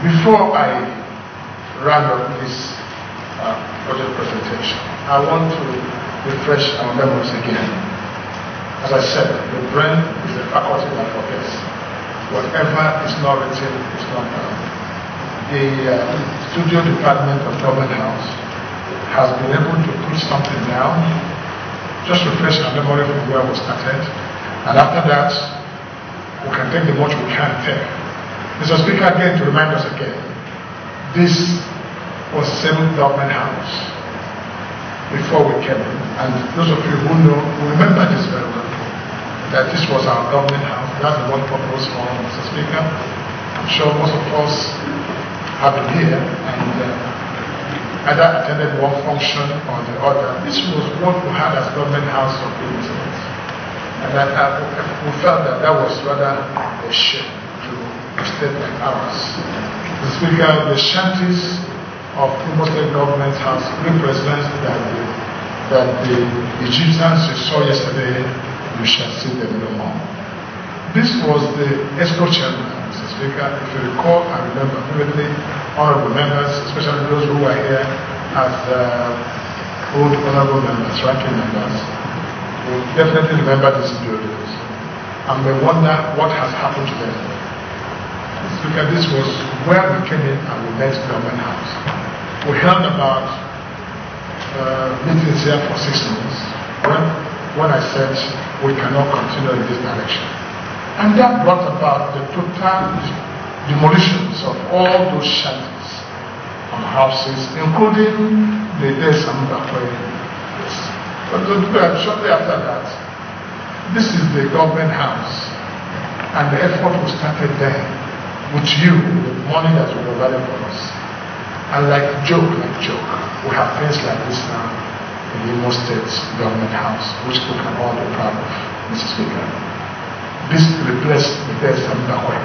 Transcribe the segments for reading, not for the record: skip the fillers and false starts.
Before I round up this budget presentation, I want to refresh our memories again. As I said, the brain is a faculty that forgets. Whatever is not written is not done. The studio department of Government House has been able to put something down, just refresh our memory from where we started, and after that, we can take the much we can take. Mr. Speaker, again, to remind us again, this was the same Government House before we came in, and those of you who know, will remember this very well, that this was our Government House. That's the one purpose for Mr. Speaker. I'm sure most of us have been here and either attended one function or the other. This was what we had as Government House of Representatives. And we felt that that was rather a shame to a state like ours. Mr. Speaker, the shanties of Imo State Government House represents that the Egyptians you saw yesterday, you shall see them no more. This was the ESCO chairman, Mr. Speaker. If you recall, I remember vividly, honorable members, especially those who were here as old honorable members, ranking members, will definitely remember these buildings and may wonder what has happened to them. Mr. Speaker, this was where we came in and we met Government House. We held about meetings here for 6 months when I said we cannot continue in this direction. And that brought about the total demolitions of all those shanties and houses, including the Desambakwe. But shortly after that, this is the Government House, and the effort was started then with you, the money that you provided for us. And like joke, we have things like this now in the Imo State Government House, which we can all be proud of, Mr. Speaker. This replaced the Sambakwe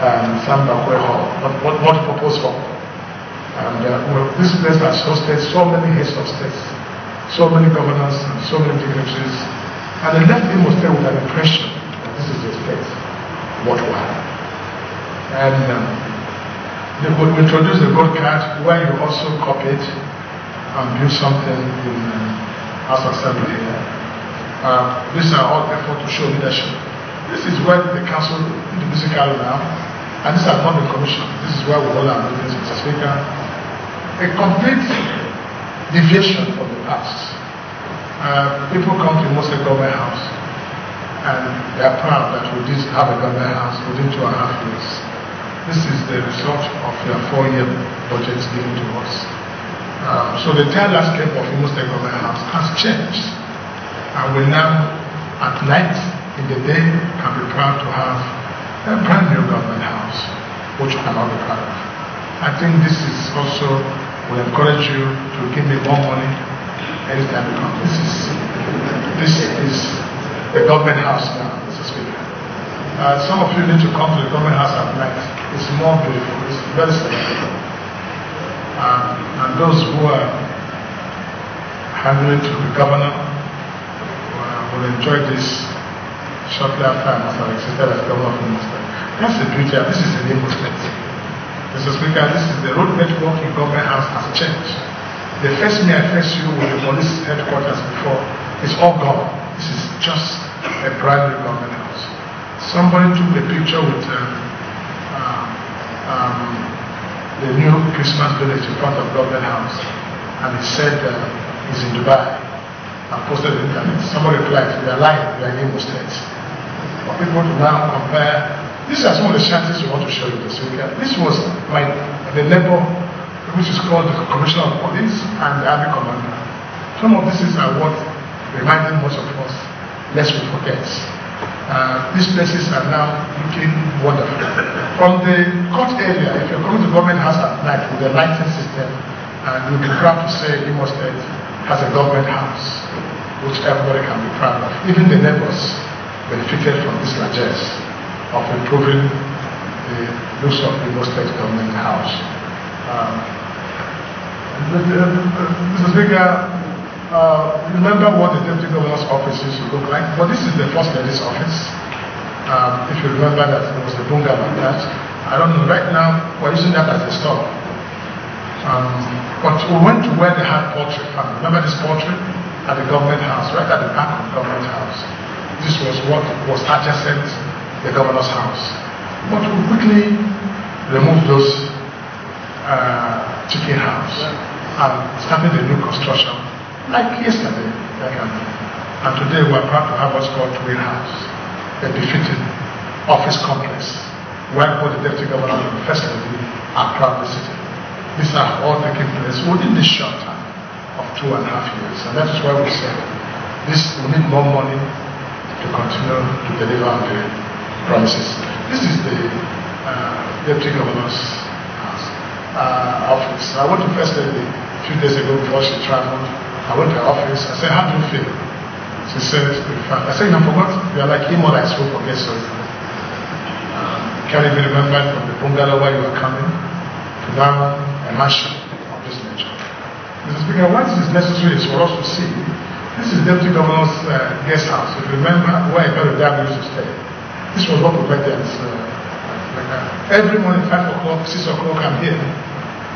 and Sambakwe Hall, multi-purpose hall. And this place has hosted so many heads of states, so many governors, and so many dignitaries, and it left Imo State with an impression that this is a state worthwhile. And we introduced the gold card where you also copied and build something in House Assembly here. These are all efforts to show leadership. This is where the council did the musical now, and this has not been commissioned. This is where we hold our meetings, Mr. Speaker. A complete deviation from the past. People come to most of the Government House, and they are proud that we did have a Government House within 2.5 years. This is the result of your 4-year budget given to us. So the entire landscape of Imo State Government House has changed. And we now, at night, in the day, can be proud to have a brand new Government House, which we can all be proud of. I think this is also, will encourage you to give me more money anytime you come. This is the Government House now, Mr. Speaker. Some of you need to come to the Government House at night. It's more beautiful, it's very simple. And those who are handling to the governor will enjoy this shortly after I must have existed as governor of Imo State. That's the beauty of this is the Imo State. Mr. Speaker, this is the road network in Government House has changed. The face me I face you with the police headquarters before is all gone. This is just a brand new Government House. Somebody took a picture with the new Christmas village in front of Government House, and he said he's in Dubai. I posted it on the internet. Somebody replied, "We are lying, we are in Imo State." For people to now compare, these are some of the shanties we want to show you this week. This was the neighbor, which is called the Commissioner of Police and the Army Commander. Some of these are what reminded most of us, lest we forget. These places are now looking wonderful. From the court area, if you're coming to Government House at night with the lighting system, you'll be proud to say Imo State has a Government House, which everybody can be proud of. Even the neighbors benefited from this largesse of improving the looks of Imo State Government House. Mr. Speaker, remember what the Deputy Governor's office used to look like? But this is the First Lady's office. If you remember that there was a bunga like that. I don't know, right now we're using that as a store. But we went to where they had poultry farm. Remember this poultry at the government house, right at the back of the government house. This was what was adjacent the governor's house. But we quickly removed those chicken house and started a new construction like yesterday. And today we're proud to have what's called Twin House, a befitting office complex where both the deputy governor and the first lady are proudly sitting. These are all taking place within this short time of 2.5 years. And that is why we said we need more money to continue to deliver on the promises. This is the deputy governor's office. I went to First Lady a few days ago before she traveled. I went to her office. I said, how do you feel? She said, I said, you forgot? You are like IMO that I spoke for guests. Can you remember from the bungalow where you were coming to now a mansion of this nature? Mr. Speaker, what is necessary is for us to see. This is Deputy Governor's guest house. If you remember where Dad used to stay. This was what we met there. Every morning, 5 o'clock, 6 o'clock, I'm here.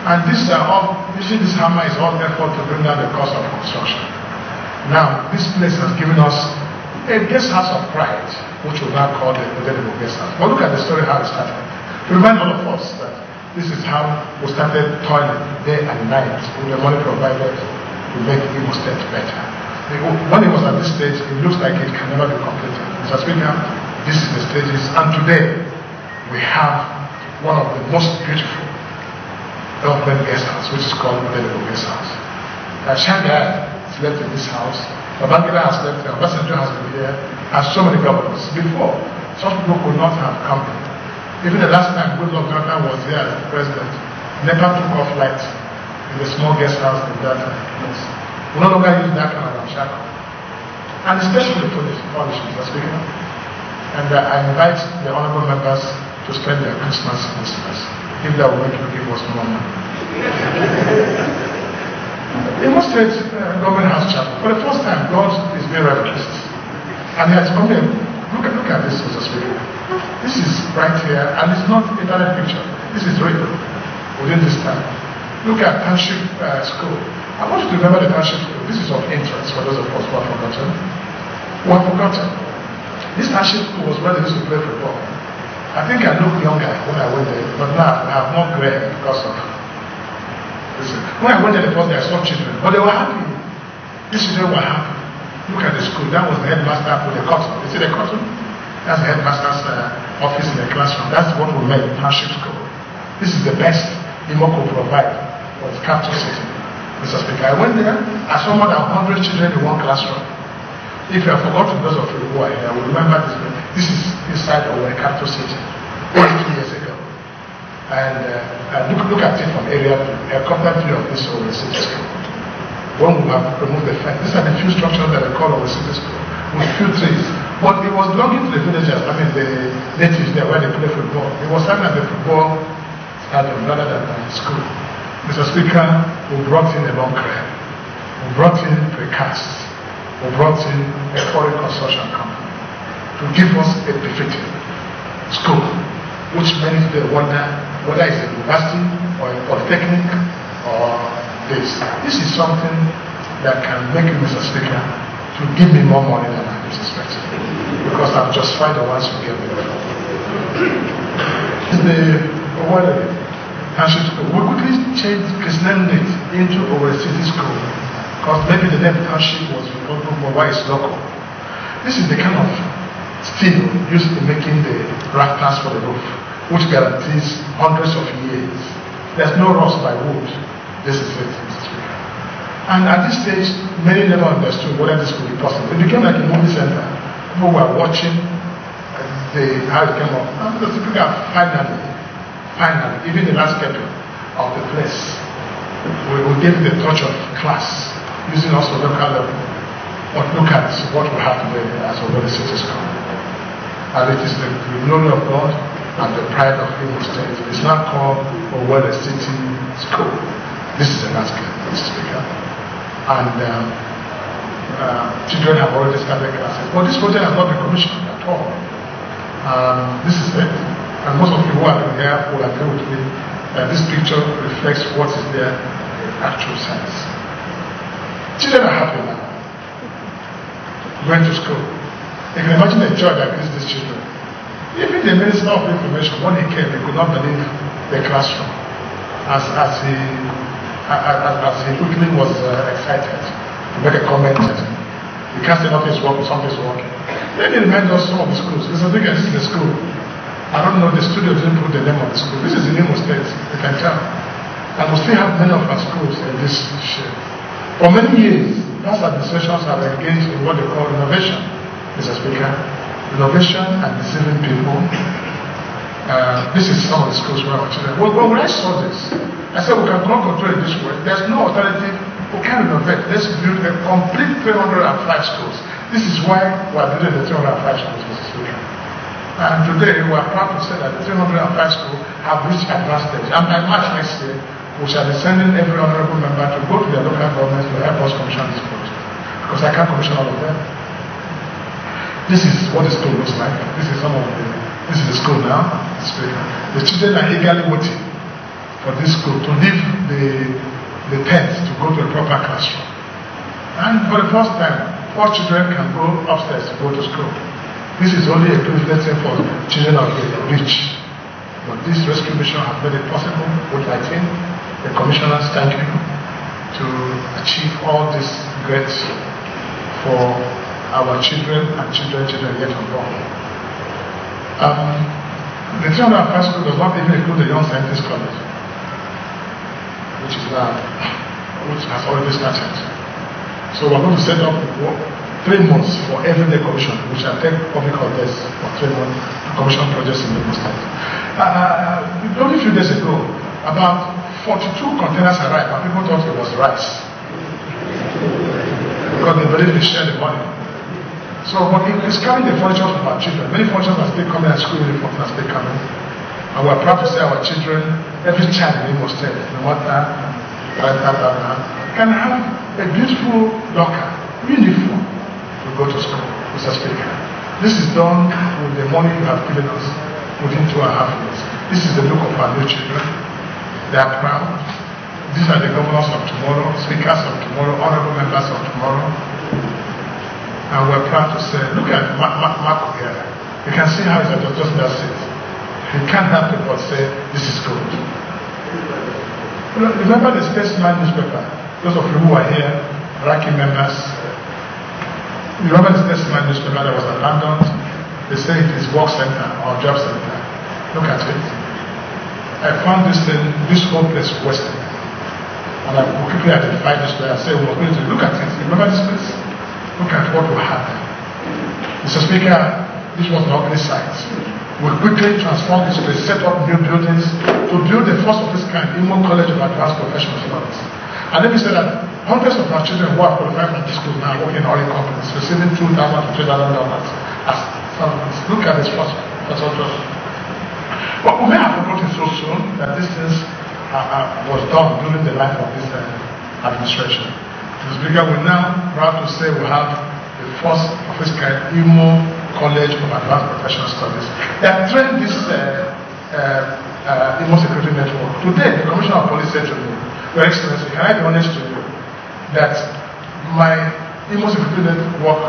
And these are all, usually this hammer is all effort to bring down the cost of construction. Now, this place has given us a guest house of pride, which we now call the Model Guest House. But look at the story how it started. To remind all of us that this is how we started toiling day and night with the money provided to make IMO State better. When it was at this stage, it looks like it can never be completed. Mr. Speaker, this is the stages, and today we have one of the most beautiful government guest house, which is called Model Guest House. Shanghai has left in this house, Babangida has left here, Obasanjo has been here, and so many governors. Before, such people could not have come here. Even the last time Goodluck Jonathan was here as the president, NEPA took off light in the small guest house in that place. We no longer use that kind of shackle. And especially for the Polish, Mr. Speaker. And I invite the honorable members to spend their Christmas with us. If that will make you give us more money. IMO State Government House Chapel. For the first time, God is being reverenced. And he has come in. Look at this, Mr. Speaker. This is right here, and it's not a direct picture. This is real within this time. Look at Township School. I want you to remember the Township School. This is of interest for those of us who have forgotten. This Township School was where they used to play football. I think I looked younger when I went there, but now I have more gray hair because of this. When I went there the first day, I saw children, but they were happy. These children were happy. Look at the school. That was the headmaster with the cotton. You see the cotton? That's the headmaster's office in the classroom. That's what we made Township School. This is the best IMO could provide for its capital city. Mr. Speaker, I went there. I saw more than 100 children in one classroom. If you have forgotten those of you who are here, I will remember this. This is inside of the capital city 2 years ago. And look at it from area view, helicopter view of this whole city school. When we have removed the fence, these are the few structures that are called over city school with few trees. But it was belonging to the villagers, I mean the natives there where they play football. It was starting at the football stadium rather than the school. Mr. Speaker, we brought in a long crane. We brought in precast. We brought in a foreign construction company to give us a befitting school, which many today wonder whether it's a university or a polytechnic or this. This is something that can make you, Mr. Speaker, to give me more money than I was expecting, because I've justified the ones who gave me the money. We quickly changed his name into our city school, because maybe the name township was local, but why it's local. This is the kind of steel used in making the rafters for the roof, which guarantees hundreds of years. There's no rust by wood. This is it, Mr. Speaker. And at this stage, many never understood whether this could be possible. It became like a movie center. People were watching how it came up. And Mr. Speaker, finally, even the landscaping of the place, we gave it a touch of class, using also local level. But look at what we have today as a Owerri City School. And it is the glory of God and the pride of IMO State. It's now called Owerri City School. This is a landscape, Mr. Speaker. And children have already started classes. But this project has not been commissioned at all. This is it. And most of you who have been here will agree with me that this picture reflects what is there in actual sense. Children are happy now, going to school. You can imagine the joy that gives these children. Even the Minister of Information, when he came, he could not believe the classroom as he quickly was excited to make a comment. You can't say nothing is working, something is working. Let me remind us some of the schools. This is the school. I don't know, the studio didn't put the name of the school. This is in IMO State, you can tell. And we still have many of our schools in this shape. For many years, past administrations have engaged in what they call innovation, Mr. Speaker. Innovation and deceiving people. This is some of the schools where our children. When I saw this, I said we cannot control it this way. There's no alternative. We can't innovate. Let's build a complete 305 schools. This is why we are building the 305 schools, Mr. Speaker. And today we are proud to say that the 305 schools have reached advanced stage. And by March next year, we shall be sending every honorable member to go to their local governments to help us commission this project. Because I can't commission all of them. This is what the school looks like. This is the school now, Mr. Speaker. The children are eagerly waiting for this school to leave the tent to go to a proper classroom. And for the first time, 4 children can go upstairs to go to school. This is only a privilege for children of the rich. But this rescue mission has made it possible with my team, the commissioners, thank you, to achieve all this great for our children and children yet unborn. The 305 school does not even include the Young Scientist College, which has already started. So we're going to set up 3 months for everyday commission, which will take public holidays for 3 months to commission projects in the state. Only a few days ago, about 42 containers arrived, and people thought it was rice because they believe they share the money. So, but it's carrying the furniture of our children. Many furniture are still coming, and school uniforms are still coming. And we're proud to say our children, every child in Imo State, no matter can have a beautiful locker, uniform, to go to school, Mr. Speaker. This is done with the money you have given us within 2.5 years. This is the look of our new children. They are proud. These are the governors of tomorrow, speakers of tomorrow, honorable members of tomorrow. And we're proud to say, look at Marco here. You can see how he's just in that seat. He can't help it but say, this is good. Remember the Statesman newspaper? Those of you who are here, ranking members. Remember the Statesman newspaper that was abandoned? They say it is work center or job center. Look at it. I found this whole place wasted. And I quickly identified this place. I said, well, look at it. Remember this place? Look at what will happen. Mr. Speaker, this was an ugly sight. We quickly transformed this place, set up new buildings to build the first of its kind, IMO College of Advanced Professional Studies. And let me say that hundreds of our children who are qualified from this school now working in oil companies, receiving $2,000 to $3,000 as salaries. Look at this first. But we may have forgotten so soon that this things was done during the life of this administration. Mr. Speaker, we're now proud to say we have the first of its kind IMO College of Advanced Professional Studies. They have trained this IMO Security Network. Today, the Commissioner of Police said to me, Your Excellency, can I be honest to you that my IMO Security Network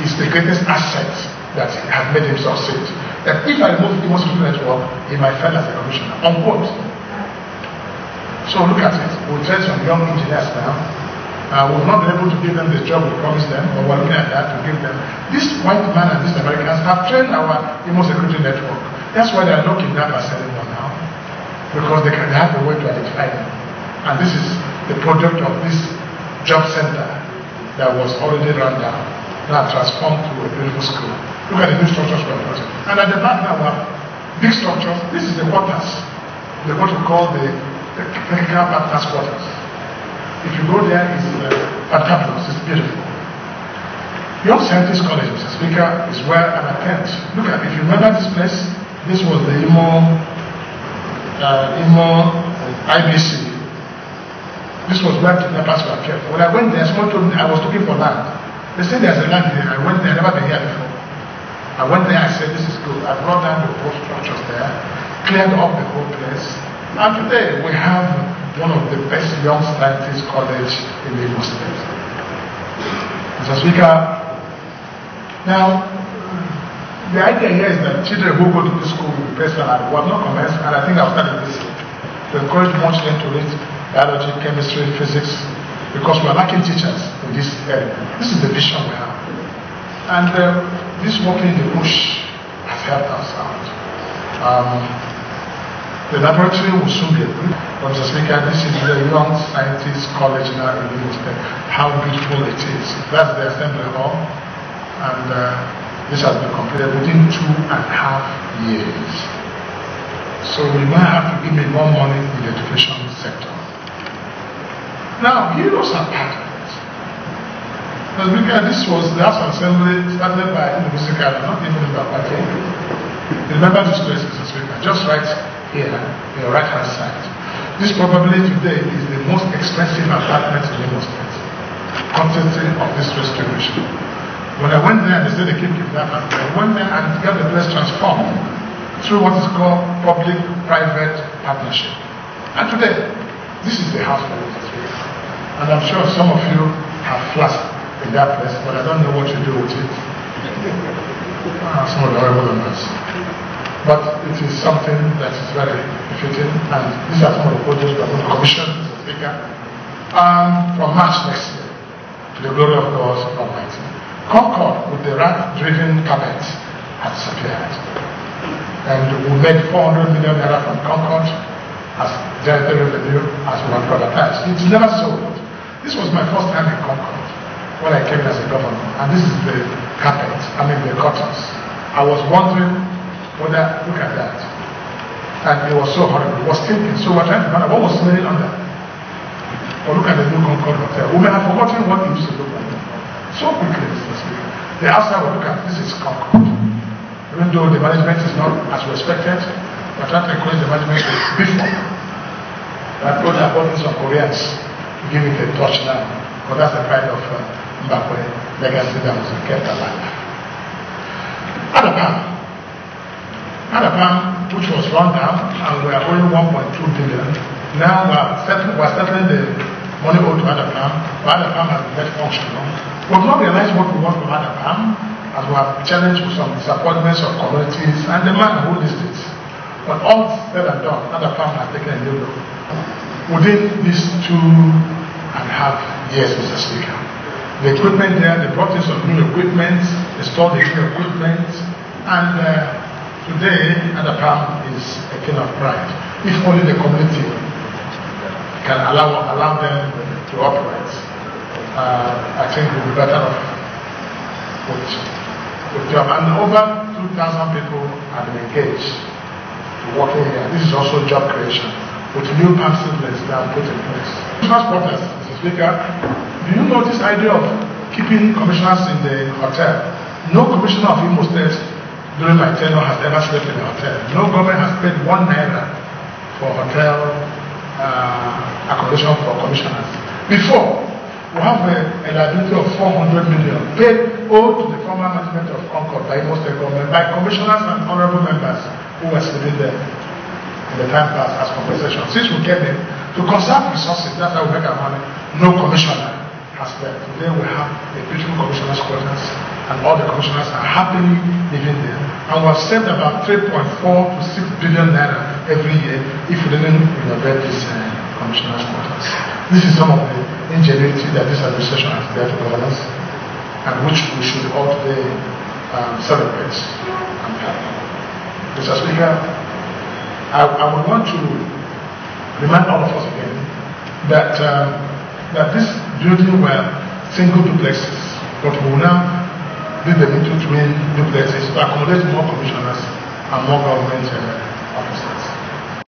is the greatest asset that has made him succeed. That if I remove IMO Security Network, he might fail as a commissioner. Unquote. So look at it. We'll train some young engineers now. We've not been able to give them the job we promised them, but we're looking at that to give them. This white man and these Americans have trained our IMO Security Network. That's why they are not kidnappers anymore now, because they have a way to identify them. And this is the product of this job center that was already run down, now transformed to a beautiful school. Look at the new structures we are putting. And at the back now we have big structures. This is the quarters. They're what we call the technical partners quarters. If you go there, it's fantabulous, it's beautiful. Young Scientist College, Mr. Speaker, is where an attempt. Look at, if you remember this place, this was the IMO IBC. This was where kidnappers were kept. When I went there, someone told me I was looking for land. They said there's a land here. I went there, I've never been here before. I went there, I said this is good. I brought down the post structures there. cleared up the whole place. And today we have one of the best young scientists college in the IMO State. Mr. Speaker, now the idea here is that children who go to this school will be best salary. We have not commenced, and I think I've started this to encourage more children to read biology, chemistry, physics, because we are lacking teachers in this area. This is the vision we have. And this working in the bush has helped us out. The laboratory will soon be equipped. But Mr. Speaker, this is the young scientist college now in the state. How beautiful it is. That's the assembly hall. And this has been completed within 2.5 years. So we might have to give me more money in the education sector. Now, heroes are part of it. Mr. Speaker, this was the House Assembly started by University of not even in Bakwate. Remember this place, Mr. Speaker, just right here, on your right hand side. This probably today is the most expensive apartment in the state, courtesy of this restoration. When I went there, they said they keep kidnapping. I went there and got the place transformed through what is called public-private partnership. And today, this is the house for Mr. Speaker. And I'm sure some of you have flats in that place, but I don't know what you do with it. Some of the horrible numbers. But it is something that is very befitting, and these are some of the projects we are going to commission, Mr. Speaker, from March next year, to the glory of God Almighty. Concord, with the rat-driven carpet, has disappeared. And we made 400 million naira from Concord as generated revenue as we were privatized. It's never sold. This was my first time in Concord when I came in as a governor, and this is the carpet, the curtains. I was wondering whether, look at that. And it was so horrible. It was stinking. So we're trying to find out what was smelling under. Or look at the new Concord Hotel. We may have forgotten what it used to look like. So quickly, Mr. Speaker. The outside will look at this is Concord. Even though the management is not as respected, we're trying to encourage the management before. I told I bought some Koreans to give it a touch now. But that's the kind of Mbakwe legacy that was kept alive. Adapam, which was run down, and we are owing 1.2 billion. Now we're settling the money owed to Adapam, but Adapam has been made functional. We have not realized what we want from Adapam, as we have challenged with some disappointments of communities and the man who leads it. But all said and done, Adapam has taken a new look. Within these 2.5 years, Mr. Speaker, the equipment there, they brought in some new equipment, installed the new equipment, and today, Adapam is a thing of pride. If only the community can allow them to operate, I think we'll be better off with job. And over 2,000 people have been engaged to working here. This is also job creation with new pamphlets that are put in place. Transporters, Mr. Speaker, do you know this idea of keeping commissioners in the hotel? No commissioner of IMO State during my tenure has ever slept in a hotel. No government has paid 1 naira for hotel accommodation for commissioners. Before, we have a liability of 400 million paid owed to the former management of Concord by IMO State government, by commissioners and honorable members who were sleeping there in the time past as compensation. Since we came in to conserve resources, that's how we make our money. No commissioner has left. Today we have a beautiful commissioners' quarters, and all the commissioners are happily living there. And we have saved about 3.4 to 6 billion naira every year if we didn't renovate these commissioners' quarters. This is some of the ingenuity that this administration has there to governance, and which we should all today celebrate. Mr. Speaker, I would want to remind all of us again that that this building were single duplexes, but we will now build them into twin duplexes to accommodate more commissioners and more government